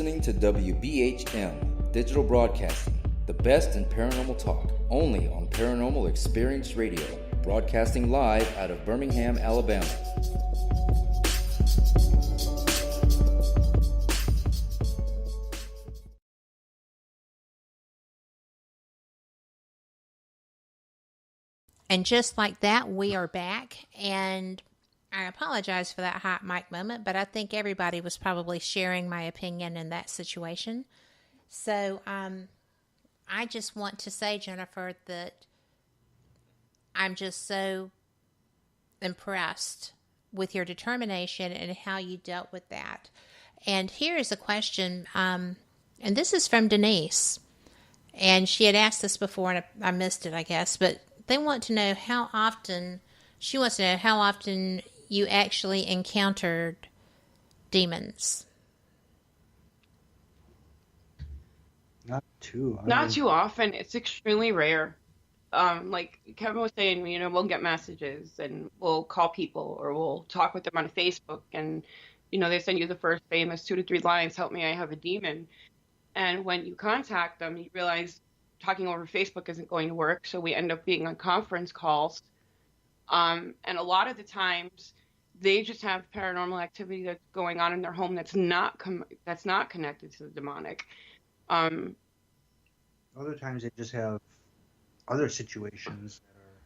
listening to WBHM Digital Broadcasting, the best in paranormal talk, only on Paranormal Experience Radio, broadcasting live out of Birmingham, Alabama. And just like that, we are back, and I apologize for that hot mic moment, but I think everybody was probably sharing my opinion in that situation. So I just want to say, Jennifer, that I'm just so impressed with your determination and how you dealt with that. And here is a question, and this is from Denise, and she had asked this before, and I missed it, I guess, but they want to know how often, she wants to know how often you actually encountered demons. Not too often. It's extremely rare. Like Kevin was saying, we'll get messages and we'll call people or we'll talk with them on Facebook, and they send you the first famous 2 to 3 lines, "Help me, I have a demon." And when you contact them, you realize talking over Facebook isn't going to work, so we end up being on conference calls. And a lot of the times, they just have paranormal activity that's going on in their home that's not connected to the demonic. Other times, they just have other situations that are.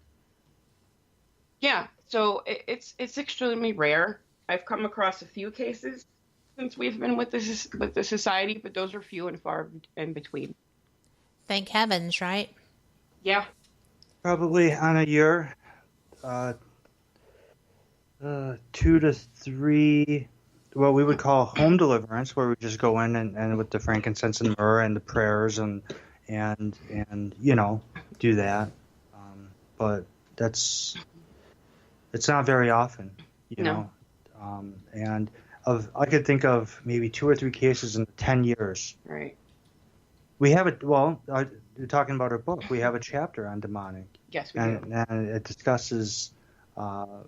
Yeah, so it's extremely rare. I've come across a few cases since we've been with the society, but those are few and far in between. Thank heavens, right? Yeah. Probably on a year, 2 to 3, what we would call home deliverance, where we just go in and with the frankincense and myrrh and the prayers and do that. But it's not very often, No. And I could think of maybe 2 or 3 cases in 10 years. Right. We have you're talking about our book. We have a chapter on demonic. Yes, we do. And it discusses, some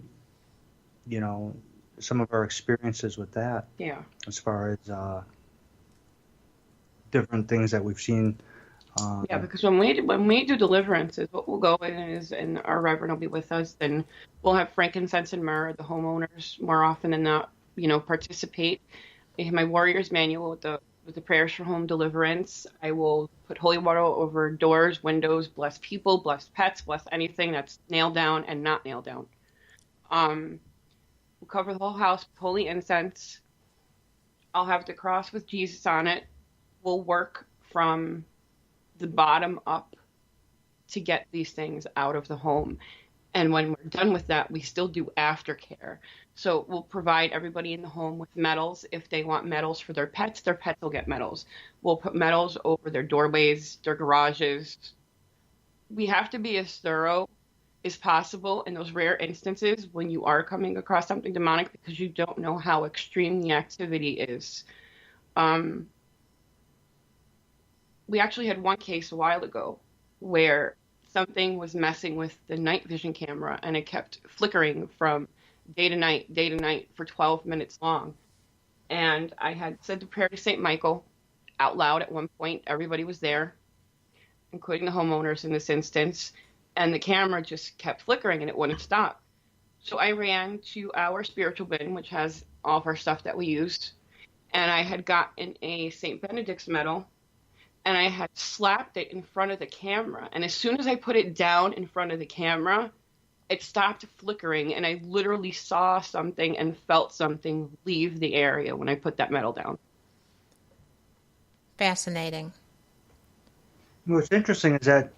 of our experiences with that. Yeah. As far as different things that we've seen. Yeah, because when we do deliverances, what we'll go in is, and our reverend will be with us, then we'll have frankincense and myrrh. The homeowners more often than not, participate. I have my warrior's manual with the prayers for home deliverance. I will put holy water over doors, windows, bless people, bless pets, bless anything that's nailed down and not nailed down. We'll cover the whole house with holy incense. I'll have the cross with Jesus on it. We'll work from the bottom up to get these things out of the home. And when we're done with that, we still do aftercare. So we'll provide everybody in the home with medals. If they want medals for their pets will get medals. We'll put medals over their doorways, their garages. We have to be as thorough as possible in those rare instances when you are coming across something demonic, because you don't know how extreme the activity is. We actually had one case a while ago where something was messing with the night vision camera, and it kept flickering from day to night for 12 minutes long. And I had said the prayer to St. Michael out loud at one point. Everybody was there, including the homeowners in this instance, and the camera just kept flickering and it wouldn't stop. So I ran to our spiritual bin, which has all of our stuff that we used, and I had gotten a St. Benedict's medal, and I had slapped it in front of the camera. And as soon as I put it down in front of the camera, it stopped flickering, and I literally saw something and felt something leave the area when I put that medal down. Fascinating. What's interesting is that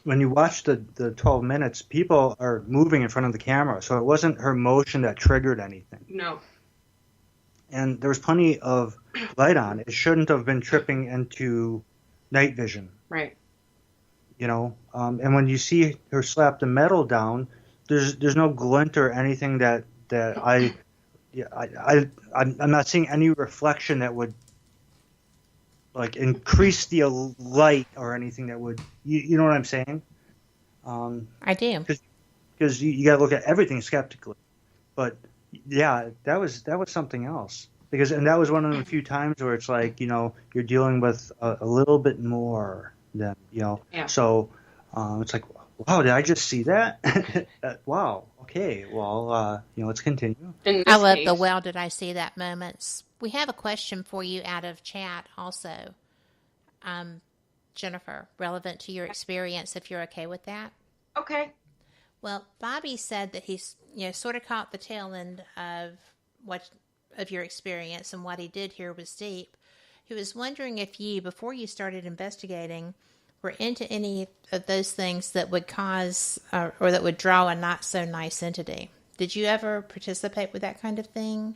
when you watch the 12 minutes, people are moving in front of the camera, so it wasn't her motion that triggered anything. No. And there was plenty of light on. It shouldn't have been tripping into night vision. Right. And when you see her slap the metal down, there's no glint or anything that I'm not seeing any reflection that would like increase the light or anything that would, you know what I'm saying? I do. Because you got to look at everything skeptically. But yeah, that was something else. because and that was one of the few times where it's like, you're dealing with a little bit more than, Yeah. so it's like, wow, did I just see that? Wow. Okay. Well, let's continue. In I this love the case, "well, did I see that" moments. We have a question for you out of chat also, Jennifer, relevant to your experience, if you're okay with that. okay. Well, Bobby said that he's sort of caught the tail end of your experience, and what he did here was deep. He was wondering if you, before you started investigating, were into any of those things that would cause or that would draw a not so nice entity. Did you ever participate with that kind of thing?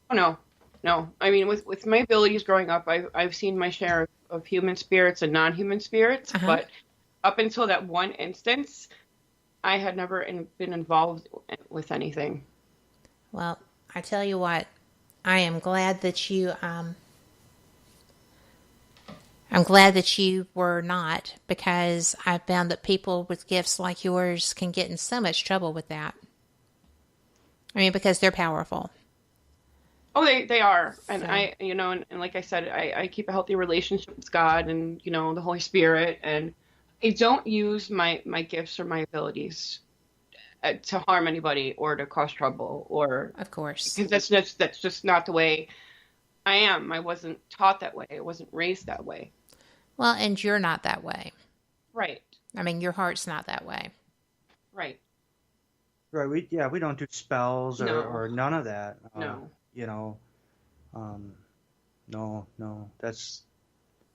Oh, no. I mean, with my abilities growing up, I've seen my share of human spirits and non-human spirits, but up until that one instance, I had never been involved with anything. Well, I tell you what, I am glad that you. I'm glad that you were not, because I found that people with gifts like yours can get in so much trouble with that. I mean, because they're powerful. Oh, they are. And So- and like I said, I keep a healthy relationship with God and, the Holy Spirit. And I don't use my gifts or my abilities to harm anybody or to cause trouble or, Of course. because that's just not the way I am. I wasn't taught that way. I wasn't raised that way. Well, and you're not that way. Right. I mean, your heart's not that way. Right. Right. We don't do spells No. or none of that. No. No. That's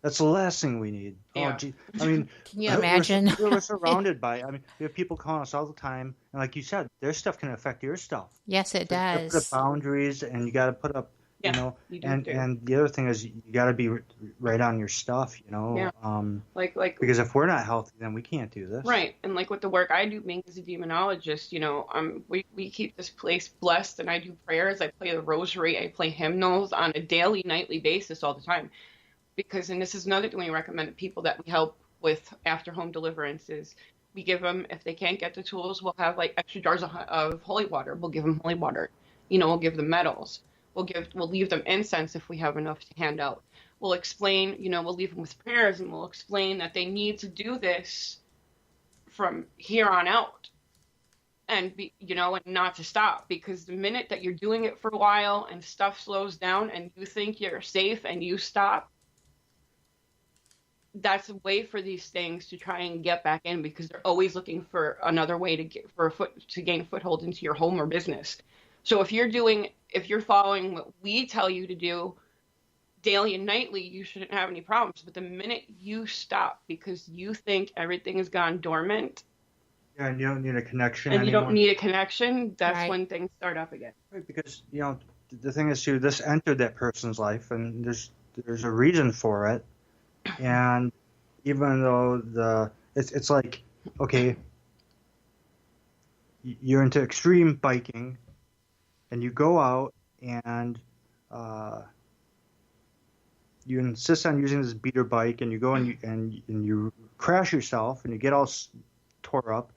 the last thing we need. Yeah. Oh, gee. I mean, Can you imagine? We're surrounded by. I mean, we have people calling us all the time, and like you said, their stuff can affect your stuff. Yes, it So you gotta does. put up boundaries, and you got to put up. Yeah, you do and too. and the other thing is you got to be right on your stuff. Yeah. Like Because if we're not healthy, then we can't do this. right. And like with the work I do being as a demonologist, we keep this place blessed, and I do prayers, I play the rosary, I play hymnals on a daily, nightly basis all the time. Because, and this is another thing we recommend to people that we help with after home deliverances. We give them, if they can't get the tools, we'll have like extra jars of holy water. We'll give them holy water. We'll give them medals. We'll leave them incense if we have enough to hand out. We'll explain, we'll leave them with prayers, and we'll explain that they need to do this from here on out, and and not to stop, because the minute that you're doing it for a while and stuff slows down and you think you're safe and you stop, that's a way for these things to try and get back in, because they're always looking for another way to gain a foothold into your home or business. So if you're following what we tell you to do daily and nightly, you shouldn't have any problems. But the minute you stop because you think everything has gone dormant, Yeah, and you don't need a connection and you anymore. don't need a connection, that's Right. when things start up again. Right, because the thing is too, this entered that person's life, and there's a reason for it, and even though it's like, okay, you're into extreme biking, and you go out and you insist on using this beater bike, and you go and you crash yourself, and you get all tore up.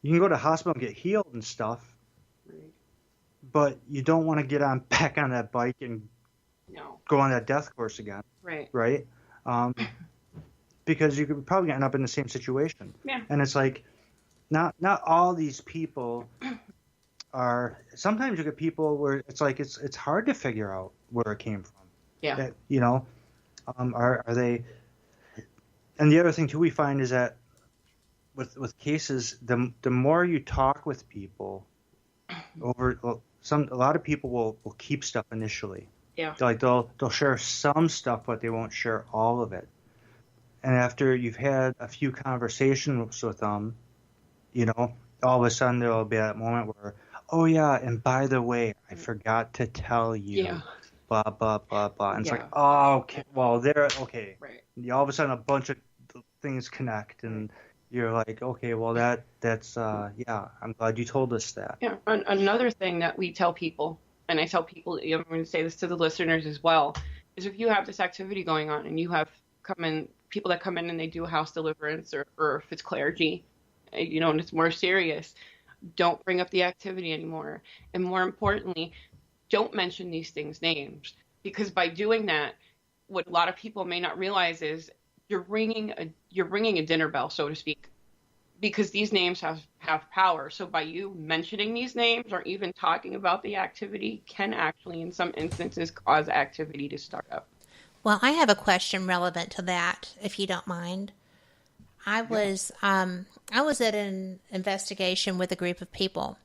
You can go to the hospital and get healed and stuff, Right. but you don't want to get back on that bike and No. go on that death course again, Right. right? Because you could probably end up in the same situation. Yeah. And it's like, not all these people are. Sometimes you get people where it's like it's hard to figure out where it came from. Yeah. That, are they? And the other thing too we find is that with cases, the more you talk with people, a lot of people will keep stuff initially. Yeah. Like they'll share some stuff, but they won't share all of it. And after you've had a few conversations with them, all of a sudden there'll be that moment where, oh yeah, and by the way, I forgot to tell you, Yeah. blah blah blah blah. And it's Yeah. like, oh, okay, well they're okay. Right. All of a sudden a bunch of things connect, and you're like, okay, well that's yeah, I'm glad you told us that. Yeah. Another thing that we tell people, and I tell people, I'm going to say this to the listeners as well, is if you have this activity going on and you have people that come in and they do a house deliverance, or if it's clergy, and it's more serious, don't bring up the activity anymore. And more importantly, don't mention these things' names, because by doing that, what a lot of people may not realize is you're ringing a dinner bell, so to speak, because these names have power. So by you mentioning these names or even talking about the activity can actually, in some instances, cause activity to start up. Well, I have a question relevant to that, if you don't mind. I was at an investigation with a group of people,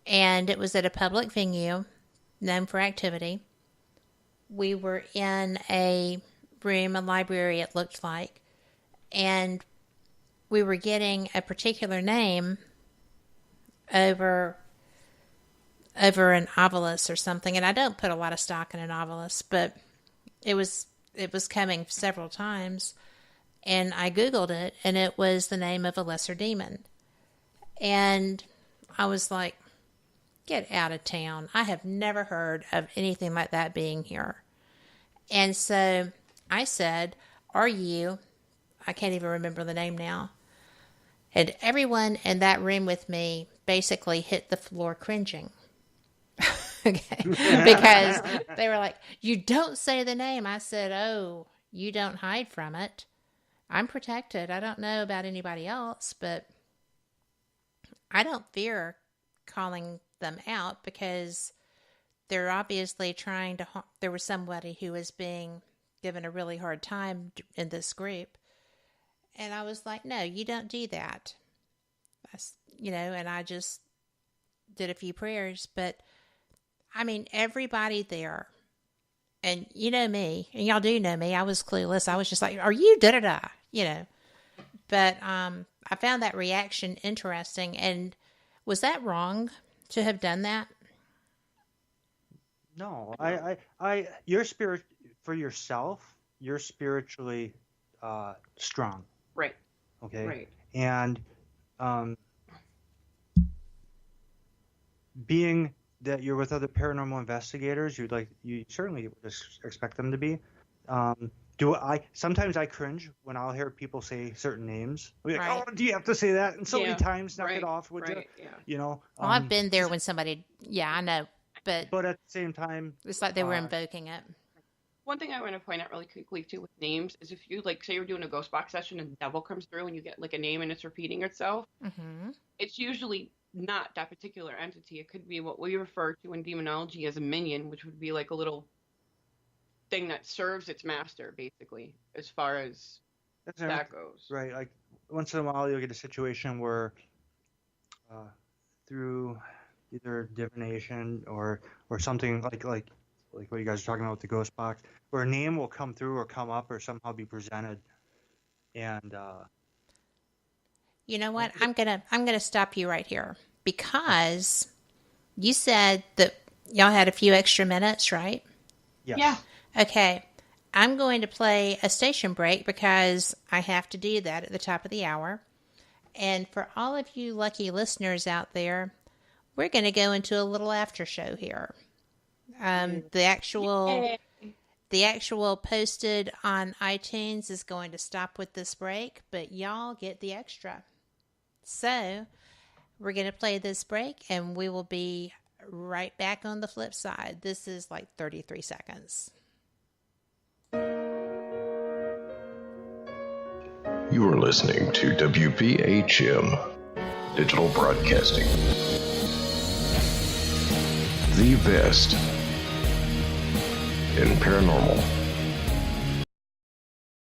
and it was at a public venue known for activity. We were in a room, a library it looked like, and we were getting a particular name over an obelisk or something, and I don't put a lot of stock in an obelisk, but it was coming several times, and I Googled it, and it was the name of a lesser demon. And I was like, get out of town. I have never heard of anything like that being here. And so I said, are you, I can't even remember the name now, and everyone in that room with me basically hit the floor cringing. Okay. Because they were like, you don't say the name. I said, oh, you don't hide from it. I'm protected. I don't know about anybody else, but I don't fear calling them out because they're obviously trying to, there was somebody who was being given a really hard time in this group. And I was like, no, you don't do that. And I just did a few prayers, but I mean, everybody there, and you know me, and y'all do know me, I was clueless. I was just like, are you da-da-da, But I found that reaction interesting. And was that wrong to have done that? No, your spirit for yourself, you're spiritually strong. Right. Okay. Right. And being that you're with other paranormal investigators, you certainly would expect them to be. Sometimes I cringe when I'll hear people say certain names. Like, right. Oh, do you have to say that? And so many times, knock it off, would you? Yeah. Well, I've been there when somebody, I know, but at the same time, it's like they were invoking it. One thing I want to point out really quickly too with names is if you say you're doing a ghost box session and the devil comes through and you get like a name and it's repeating itself, it's usually not that particular entity. It could be what we refer to in demonology as a minion, which would be like a little thing that serves its master, basically, as far as that goes. Right. Like once in a while you'll get a situation where through either divination or something like what you guys are talking about with the ghost box, where a name will come through or come up or somehow be presented. And you know what? I'm gonna stop you right here because you said that y'all had a few extra minutes, right? Yes. Yeah. Okay. I'm going to play a station break because I have to do that at the top of the hour. And for all of you lucky listeners out there, we're going to go into a little after show here. The actual posted on iTunes is going to stop with this break, but y'all get the extra. So we're going to play this break and we will be right back on the flip side. This is like 33 seconds. You are listening to WPHM Digital Broadcasting. The best in paranormal